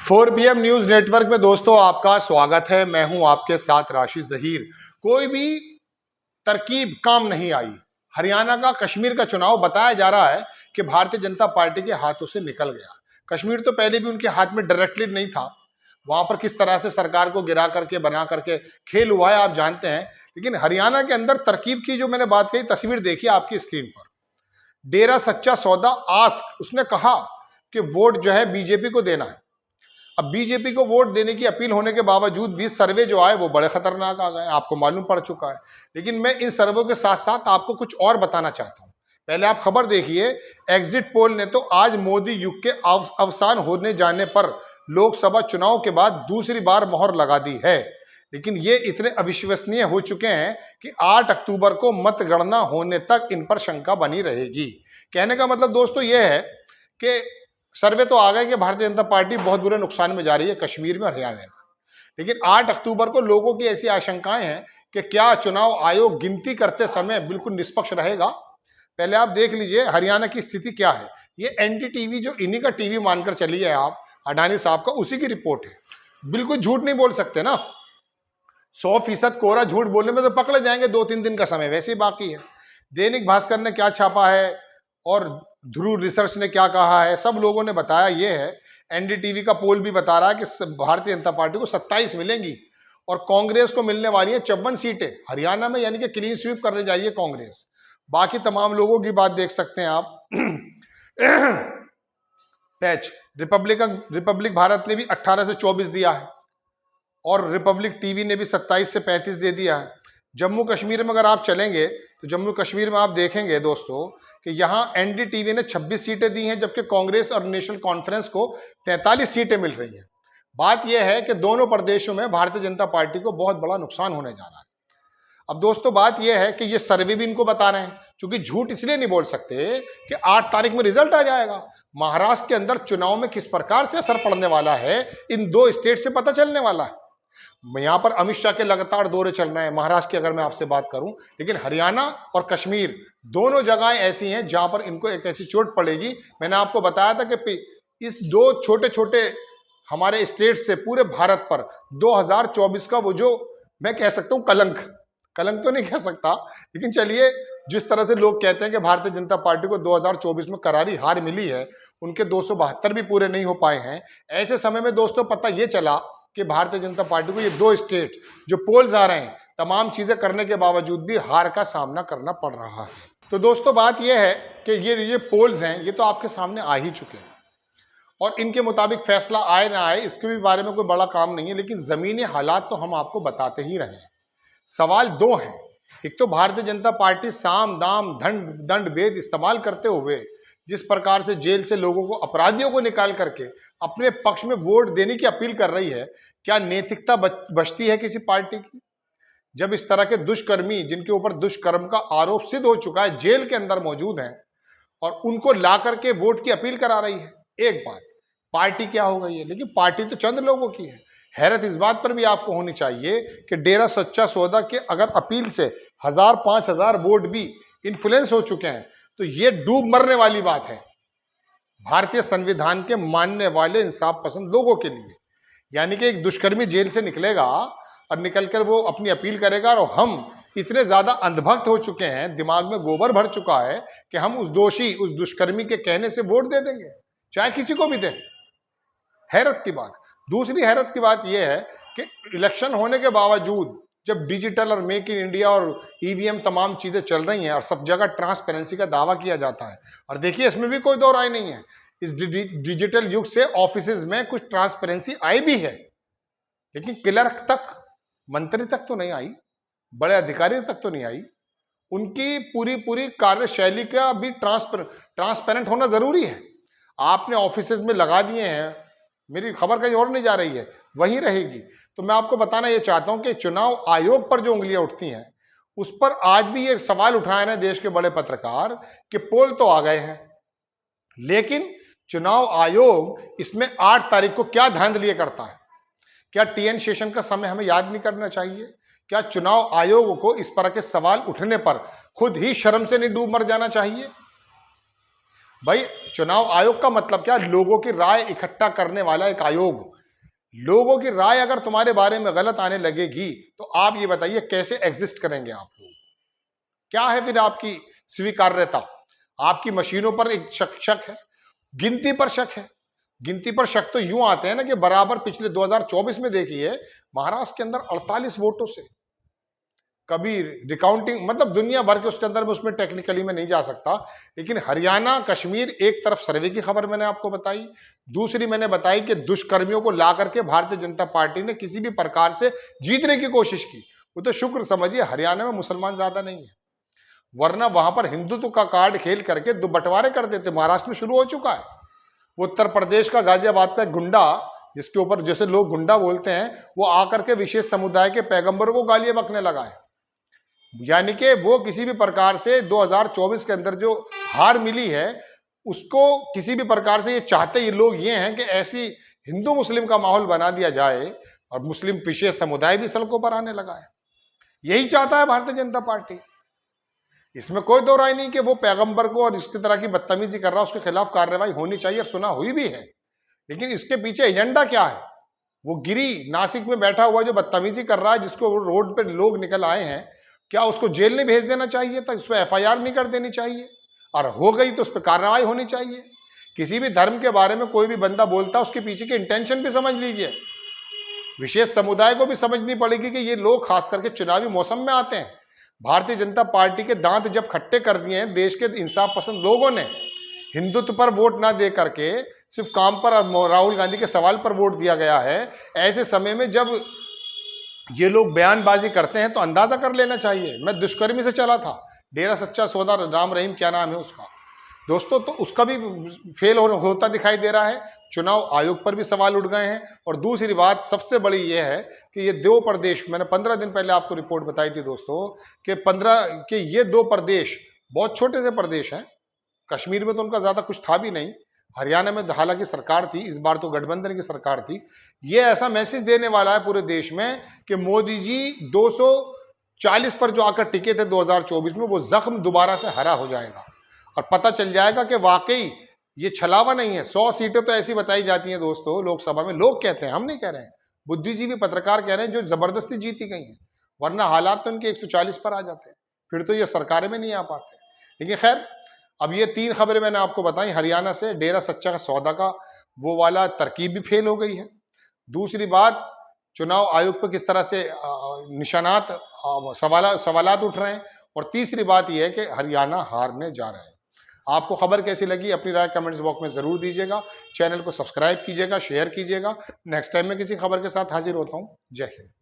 4PM news network में दोस्तों आपका स्वागत है। मैं हूं आपके साथ राशि जहीर। कोई भी तरकीब काम नहीं आई। हरियाणा का कश्मीर का चुनाव बताया जा रहा है कि भारतीय जनता पार्टी के हाथों से निकल गया। कश्मीर तो पहले भी उनके हाथ में डायरेक्टली नहीं था, वहां पर किस तरह से सरकार को गिरा करके बना करके खेल हुआ है आप जानते हैं। लेकिन हरियाणा के अंदर तरकीब की जो मैंने बात कही, तस्वीर देखिए आपकी स्क्रीन पर। डेरा सच्चा सौदा आस्क, उसने कहा कि वोट जो है बीजेपी को देना है। अब बीजेपी को वोट देने की अपील होने के बावजूद भी सर्वे जो आए वो बड़े खतरनाक आ गए, आपको मालूम पड़ चुका है। लेकिन मैं इन सर्वे के साथ साथ आपको कुछ और बताना चाहता हूं। पहले आप खबर देखिए। एग्जिट पोल ने तो आज मोदी युग के अवसान होने जाने पर लोकसभा चुनाव के बाद दूसरी बार मोहर लगा दी है। लेकिन ये इतने अविश्वसनीय हो चुके हैं कि 8 अक्टूबर को मतगणना होने तक इन पर शंका बनी रहेगी। कहने का मतलब दोस्तों ये है कि सर्वे तो आ गए कि भारतीय जनता पार्टी बहुत बुरे नुकसान में जा रही है कश्मीर में और हरियाणा में। लेकिन 8 अक्टूबर को लोगों की ऐसी आशंकाएं हैं कि क्या चुनाव आयोग गिनती करते समय बिल्कुल निष्पक्ष रहेगा। पहले आप देख लीजिए हरियाणा की स्थिति क्या है। ये एनडीटीवी जो इन्हीं का टीवी मानकर चली है आप, अडानी साहब का, उसी की रिपोर्ट है। बिल्कुल झूठ नहीं बोल सकते ना। 100% कोरा झूठ बोलने में तो पकड़े जाएंगे, 2-3 दिन का समय वैसे ही बाकी है। दैनिक भास्कर ने क्या छापा है और ध्रुव रिसर्च ने क्या कहा है, सब लोगों ने बताया। ये है एनडीटीवी का पोल भी बता रहा है कि भारतीय जनता पार्टी को 27 मिलेंगी और कांग्रेस को मिलने वाली है 54 सीटें हरियाणा में, यानी कि क्लीन स्वीप करने जा रही है कांग्रेस। बाकी तमाम लोगों की बात देख सकते हैं आप। पैच रिपब्लिक भारत ने भी 18 से 24 दिया है और रिपब्लिक टीवी ने भी 27 से 35 दे दिया है। जम्मू कश्मीर में अगर आप चलेंगे तो जम्मू कश्मीर में आप देखेंगे दोस्तों कि यहाँ एनडीटीवी ने 26 सीटें दी हैं, जबकि कांग्रेस और नेशनल कॉन्फ्रेंस को 43 सीटें मिल रही हैं। बात यह है कि दोनों प्रदेशों में भारतीय जनता पार्टी को बहुत बड़ा नुकसान होने जा रहा है। अब दोस्तों बात यह है कि ये सर्वे भी इनको बता रहे हैं, क्योंकि झूठ इसलिए नहीं बोल सकते कि 8 तारीख में रिजल्ट आ जाएगा। महाराष्ट्र के अंदर चुनाव में किस प्रकार से असर पड़ने वाला है, इन 2 स्टेट से पता चलने वाला है। यहां पर अमित शाह के लगातार दौरे चल रहे हैं महाराष्ट्र की अगर मैं आपसे बात करूं, लेकिन हरियाणा और कश्मीर दोनों जगहें ऐसी हैं जहां पर इनको एक ऐसी चोट पड़ेगी। मैंने आपको बताया था कि इस 2 छोटे छोटे हमारे स्टेट से पूरे भारत पर 2024 का वो जो मैं कह सकता हूं कलंक तो नहीं कह सकता, लेकिन चलिए जिस तरह से लोग कहते हैं कि भारतीय जनता पार्टी को 2024 में करारी हार मिली है, उनके 272 भी पूरे नहीं हो पाए हैं। ऐसे समय में दोस्तों पता ये चला कि भारतीय जनता पार्टी को ये 2 स्टेट जो पोल्स आ रहे हैं, तमाम चीजें करने के बावजूद भी हार का सामना करना पड़ रहा है। तो दोस्तों बात ये है कि ये पोल्स हैं, ये तो आपके सामने आ ही चुके हैं और इनके मुताबिक फैसला आए ना आए इसके भी बारे में कोई बड़ा काम नहीं है, लेकिन जमीनी हालात तो हम आपको बताते ही रहे हैं। सवाल 2 हैं। एक तो भारतीय जनता पार्टी साम दाम दंड भेद इस्तेमाल करते हुए जिस प्रकार से जेल से लोगों को, अपराधियों को निकाल करके अपने पक्ष में वोट देने की अपील कर रही है, क्या नैतिकता बचती है किसी पार्टी की जब इस तरह के दुष्कर्मी, जिनके ऊपर दुष्कर्म का आरोप सिद्ध हो चुका है, जेल के अंदर मौजूद हैं और उनको ला करके वोट की अपील करा रही है। एक बात, पार्टी क्या हो गई है, लेकिन पार्टी तो चंद लोगों की है। हैरत इस बात पर भी आपको होनी चाहिए कि डेरा सच्चा सौदा के अगर अपील से 1000-5000 वोट भी इन्फ्लुएंस हो चुके हैं तो ये डूब मरने वाली बात है भारतीय संविधान के मानने वाले इंसाफ पसंद लोगों के लिए। यानी कि एक दुष्कर्मी जेल से निकलेगा और निकलकर वो अपनी अपील करेगा और हम इतने ज्यादा अंधभक्त हो चुके हैं, दिमाग में गोबर भर चुका है कि हम उस दोषी, उस दुष्कर्मी के कहने से वोट दे देंगे, चाहे किसी को भी दें। हैरत की बात। दूसरी हैरत की बात यह है कि इलेक्शन होने के बावजूद जब डिजिटल और मेक इन इंडिया और ईवीएम तमाम चीजें चल रही हैं और सब जगह ट्रांसपेरेंसी का दावा किया जाता है, और देखिए इसमें भी कोई दो राय नहीं है, इस डिजिटल युग से ऑफिसेज में कुछ ट्रांसपेरेंसी आई भी है, लेकिन क्लर्क तक, मंत्री तक तो नहीं आई, बड़े अधिकारी तक तो नहीं आई। उनकी पूरी कार्यशैली का भी ट्रांसपेरेंट होना जरूरी है। आपने ऑफिसेज में लगा दिए हैं, मेरी खबर कहीं और नहीं जा रही है, वहीं रहेगी। तो मैं आपको बताना ये चाहता हूं कि चुनाव आयोग पर जो उंगलियां उठती हैं उस पर आज भी ये सवाल उठाए हैं देश के बड़े पत्रकार कि पोल तो आ गए हैं, लेकिन चुनाव आयोग इसमें 8 तारीख को क्या धांधली करता है। क्या टीएन शेषन का समय हमें याद नहीं करना चाहिए? क्या चुनाव आयोग को इस तरह के सवाल उठने पर खुद ही शर्म से नहीं डूब मर जाना चाहिए? भाई चुनाव आयोग का मतलब क्या? लोगों की राय इकट्ठा करने वाला एक आयोग, लोगों की राय अगर तुम्हारे बारे में गलत आने लगेगी तो आप ये बताइए कैसे एग्जिस्ट करेंगे आप लोग? क्या है फिर आपकी स्वीकार्यता? आपकी मशीनों पर एक शक है, गिनती पर शक है। गिनती पर शक तो यूं आते हैं ना कि बराबर पिछले 2024 में देखिए महाराष्ट्र के अंदर 48 वोटों से, कभी रिकाउंटिंग, मतलब दुनिया भर के उसके अंदर में, उसमें टेक्निकली में नहीं जा सकता, लेकिन हरियाणा कश्मीर एक तरफ सर्वे की खबर मैंने आपको बताई, दूसरी मैंने बताई कि दुष्कर्मियों को ला करके भारतीय जनता पार्टी ने किसी भी प्रकार से जीतने की कोशिश की। वो तो शुक्र समझिए हरियाणा में मुसलमान ज्यादा नहीं है, वरना वहां पर हिंदुत्व का कार्ड खेल करके दो बंटवारे कर देते। महाराष्ट्र में शुरू हो चुका है। उत्तर प्रदेश का गाजियाबाद का एक गुंडा, जिसके ऊपर जैसे लोग गुंडा बोलते हैं, वो आकर के विशेष समुदाय के पैगंबरों को गालियां बकने लगा है। यानी कि वो किसी भी प्रकार से 2024 के अंदर जो हार मिली है उसको किसी भी प्रकार से ये चाहते ये लोग ये हैं कि ऐसी हिंदू मुस्लिम का माहौल बना दिया जाए और मुस्लिम विशेष समुदाय भी सड़कों पर आने लगा है। यही चाहता है भारतीय जनता पार्टी। इसमें कोई दो राय नहीं कि वो पैगंबर को और इसकी तरह की बदतमीजी कर रहा है, उसके खिलाफ कार्रवाई होनी चाहिए और सुना हुई भी है। लेकिन इसके पीछे एजेंडा क्या है? वो गिरी नासिक में बैठा हुआ जो बदतमीजी कर रहा है, जिसको रोड पे लोग निकल आए हैं, क्या उसको जेल नहीं भेज देना चाहिए था? इस पर एफआईआर नहीं कर देनी चाहिए? और हो गई तो उस पर कार्रवाई होनी चाहिए। किसी भी धर्म के बारे में कोई भी बंदा बोलता है, उसके पीछे की इंटेंशन भी समझ लीजिए। विशेष समुदाय को भी समझनी पड़ेगी कि ये लोग खास करके चुनावी मौसम में आते हैं। भारतीय जनता पार्टी के दांत जब खट्टे कर दिए हैं देश के इंसाफ पसंद लोगों ने, हिंदुत्व पर वोट ना दे करके सिर्फ काम पर और राहुल गांधी के सवाल पर वोट दिया गया है, ऐसे समय में जब ये लोग बयानबाजी करते हैं तो अंदाजा कर लेना चाहिए। मैं दुष्कर्मी से चला था, डेरा सच्चा सौदा, राम रहीम क्या नाम है उसका, दोस्तों, तो उसका भी फेल होता दिखाई दे रहा है। चुनाव आयोग पर भी सवाल उठ गए हैं। और दूसरी बात सबसे बड़ी यह है कि ये दो प्रदेश, मैंने 15 दिन पहले आपको रिपोर्ट बताई थी दोस्तों कि ये दो प्रदेश बहुत छोटे से प्रदेश हैं। कश्मीर में तो उनका ज्यादा कुछ था भी नहीं, हरियाणा में हालांकि सरकार थी, इस बार तो गठबंधन की सरकार थी। ये ऐसा मैसेज देने वाला है पूरे देश में कि मोदी जी 240 पर जो आकर टिके थे 2024 में, वो जख्म दोबारा से हरा हो जाएगा और पता चल जाएगा कि वाकई ये छलावा नहीं है। 100 सीटें तो ऐसी बताई जाती हैं दोस्तों लोकसभा में, लोग कहते हैं, हम नहीं कह रहे हैं, बुद्धिजीवी पत्रकार कह रहे हैं, जो जबरदस्ती जीती गई हैं, वरना हालात तो उनके 140 पर आ जाते हैं, फिर तो ये सरकारें में नहीं आ पाते। लेकिन खैर, अब ये 3 खबरें मैंने आपको बताई हरियाणा से, डेरा सच्चा का सौदा का वो वाला तरकीब भी फेल हो गई है। दूसरी बात, चुनाव आयोग पर किस तरह से निशानात सवालात उठ रहे हैं। और तीसरी बात यह है कि हरियाणा हारने जा रहे हैं। आपको खबर कैसी लगी अपनी राय कमेंट्स बॉक्स में जरूर दीजिएगा। चैनल को सब्सक्राइब कीजिएगा, शेयर कीजिएगा। नेक्स्ट टाइम मैं किसी खबर के साथ हाजिर होता हूँ। जय हिंद।